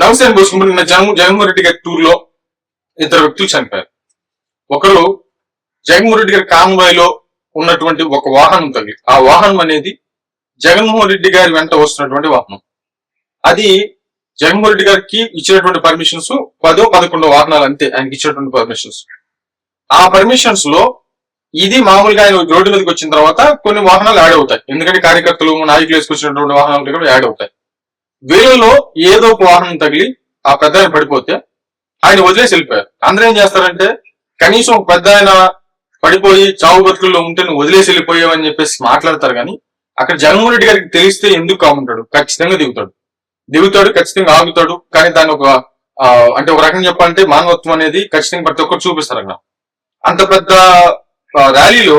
నవసేన బోసుకుంటూ నిన్న జగన్మోహన్ రెడ్డి గారి టూర్ లో ఇద్దరు వ్యక్తులు చనిపోయారు. ఒకరు జగన్మోహన్ రెడ్డి గారి కాన్వాయ్ లో ఉన్నటువంటి ఒక వాహనం తగిలి, ఆ వాహనం అనేది జగన్మోహన్ రెడ్డి గారి వెంట వస్తున్నటువంటి వాహనం. అది జగన్మోహన్ రెడ్డి గారికి ఇచ్చినటువంటి పర్మిషన్స్ 10-11 వాహనాలు అంతే ఆయనకి ఇచ్చినటువంటి పర్మిషన్స్. ఆ పర్మిషన్స్ లో ఇది మామూలుగా ఆయన రోడ్డు మీదకి వచ్చిన తర్వాత కొన్ని వాహనాలు యాడ్ అవుతాయి, ఎందుకంటే కార్యకర్తలు నాయకులు వేసుకొచ్చినటువంటి వాహనాలు కూడా యాడ్ అవుతాయి. వీళ్ళలో ఏదో ఒక వాహనం తగిలి ఆ పెద్ద ఆయన పడిపోతే ఆయన వదిలేసి వెళ్ళిపోయారు. అందరూ ఏం చేస్తారంటే కనీసం ఒక పెద్ద ఆయన పడిపోయి చావు బతుకుల్లో ఉంటే నువ్వు వదిలేసి వెళ్ళిపోయావని చెప్పేసి మాట్లాడతారు. కానీ అక్కడ జగన్మోహన్ రెడ్డి గారికి తెలిస్తే ఎందుకు కాముంటాడు? ఖచ్చితంగా దిగుతాడు, ఖచ్చితంగా ఆగుతాడు. కానీ దాని ఒక అంటే ఒక రకంగా చెప్పాలంటే మానవత్వం అనేది ఖచ్చితంగా ప్రతి ఒక్కరు చూపిస్తారు. అక్కడ అంత పెద్ద ర్యాలీలో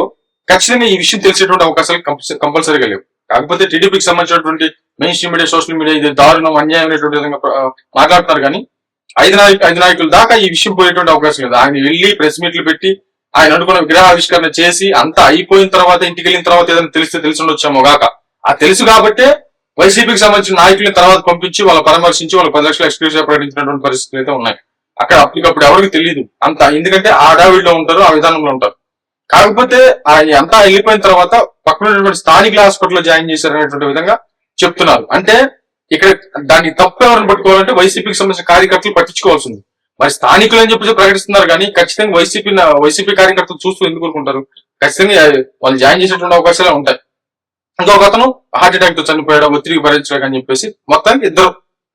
ఖచ్చితంగా ఈ విషయం తెలిసేటువంటి అవకాశాలు కంపల్సరీగా లేవు. కాకపోతే టీడీపీకి సంబంధించినటువంటి main stream media, social media ఇది దారుణం, అన్యాయం అనేటువంటి విధంగా మాట్లాడుతున్నారు. కానీ ఐదు నాయకుల దాకా ఈ విషయం పోయేటువంటి అవకాశం లేదు. ఆయన వెళ్ళి ప్రెస్ మీట్లు పెట్టి ఆయన అనుకున్న విగ్రహావిష్కరణ చేసి అంతా అయిపోయిన తర్వాత ఇంటికి వెళ్ళిన తర్వాత ఏదైనా తెలిసి ఉండొచ్చామో గాక. ఆ తెలుసు కాబట్టే వైసీపీకి సంబంధించిన నాయకులను తర్వాత పంపించి వాళ్ళ పరామర్శించి వాళ్ళ 10 లక్షల ఎక్స్క్లూజివ్ ప్రకటించినటువంటి పరిస్థితులు అయితే ఉన్నాయి. అక్కడ అప్పటికప్పుడు ఎవరికి తెలియదు అంత, ఎందుకంటే ఆ అడావిడిలో ఉంటారు, ఆ విధానంలో ఉంటారు. కాకపోతే ఆయన అంతా వెళ్ళిపోయిన తర్వాత పక్కన ఉన్నటువంటి స్థానిక హాస్పిటల్లో జాయిన్ చేశారనేటువంటి విధంగా చెప్తున్నారు. అంటే ఇక్కడ దాన్ని తప్పు ఎవరిని పట్టుకోవాలంటే వైసీపీకి సంబంధించిన కార్యకర్తలు పట్టించుకోవాల్సింది. మరి స్థానికులు అని చెప్పి ప్రకటిస్తున్నారు కానీ ఖచ్చితంగా వైసీపీ కార్యకర్తలు చూస్తూ ఎందుకు ఊరుకుంటారు? ఖచ్చితంగా వాళ్ళు జాయిన్ చేసేటువంటి అవకాశాలే ఉంటాయి. ఇంకొక అతను హార్ట్ అటాక్ తో చనిపోయాడు, ఒత్తిడికి భరించలేకని చెప్పేసి మొత్తానికి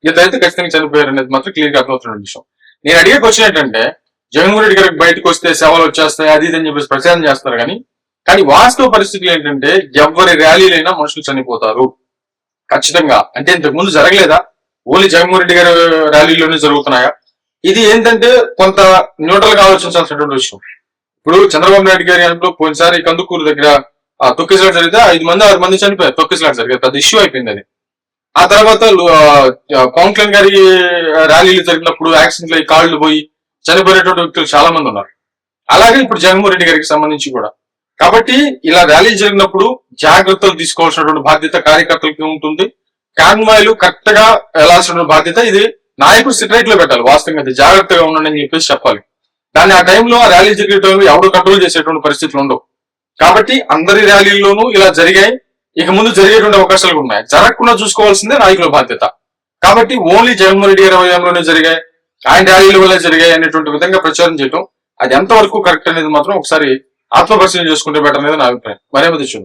ఇద్దరైతే ఖచ్చితంగా చనిపోయారు అనేది మాత్రం క్లియర్ గా అర్థమవుతున్న విషయం. నేను అడిగే క్వశ్చన్ ఏంటంటే జగన్మోహన్ రెడ్డి గారికి బయటకు వస్తే సేవలు వచ్చేస్తాయి అది ఇది అని చెప్పేసి ప్రచారం చేస్తారు. కానీ వాస్తవ పరిస్థితులు ఏంటంటే ఎవరి ర్యాలీలైనా మనుషులు చనిపోతారు ఖచ్చితంగా. అంటే ఇంతకు ముందు జరగలేదా? ఓన్లీ జగన్మోహన్ రెడ్డి గారి ర్యాలీలోనే జరుగుతున్నాయా? ఇది ఏంటంటే కొంత న్యూట్రల్ గా ఆలోచించాల్సినటువంటి విషయం. ఇప్పుడు చంద్రబాబు నాయుడు గారి అంటూ పోయినసారి కందుకూరు దగ్గర తొక్కిసలాట జరిగితే 5-6 మంది చనిపోయారు. తొక్కిసలాట జరిగింది, పెద్ద ఇష్యూ అయిపోయింది అది. ఆ తర్వాత పవన్ కళ్యాణ్ గారి ర్యాలీలు జరిగినప్పుడు యాక్సిడెంట్లు అయ్యి కాళ్లు పోయి చనిపోయినటువంటి వ్యక్తులు చాలా మంది ఉన్నారు. అలాగే ఇప్పుడు జగన్మోహన్ రెడ్డి గారికి సంబంధించి కూడా. కాబట్టి ఇలా ర్యాలీలు జరిగినప్పుడు జాగ్రత్తలు తీసుకోవాల్సినటువంటి బాధ్యత కార్యకర్తలకి ఉంటుంది. కాన్వాయ్లు కరెక్ట్ గా వెళ్లాల్సిన బాధ్యత ఇది నాయకుడు సిట్రైట్ లో పెట్టాలి. వాస్తవంగా అది జాగ్రత్తగా ఉండండి అని చెప్పేసి చెప్పాలి. దాన్ని ఆ టైంలో ఆ ర్యాలీ జరిగే టైంలో ఎవరు కంట్రోల్ చేసేటువంటి పరిస్థితులు ఉండవు. కాబట్టి అందరి ర్యాలీల్లోనూ ఇలా జరిగాయి, ఇక ముందు జరిగేటువంటి అవకాశాలు ఉన్నాయి. జరగకుండా చూసుకోవాల్సిందే నాయకుల బాధ్యత. కాబట్టి ఓన్లీ జగన్మోహన్ రెడ్డి గారి వయంలోనే జరిగాయి, ఆయన ర్యాలీల వల్ల జరిగాయి అనేటువంటి విధంగా ప్రచారం చేయడం అది ఎంతవరకు కరెక్ట్ అనేది మాత్రం ఒకసారి ఆత్మపరిశీలన చేసుకుంటే బెటర్ అనేది నా అభిప్రాయం. మరేమో తెచ్చు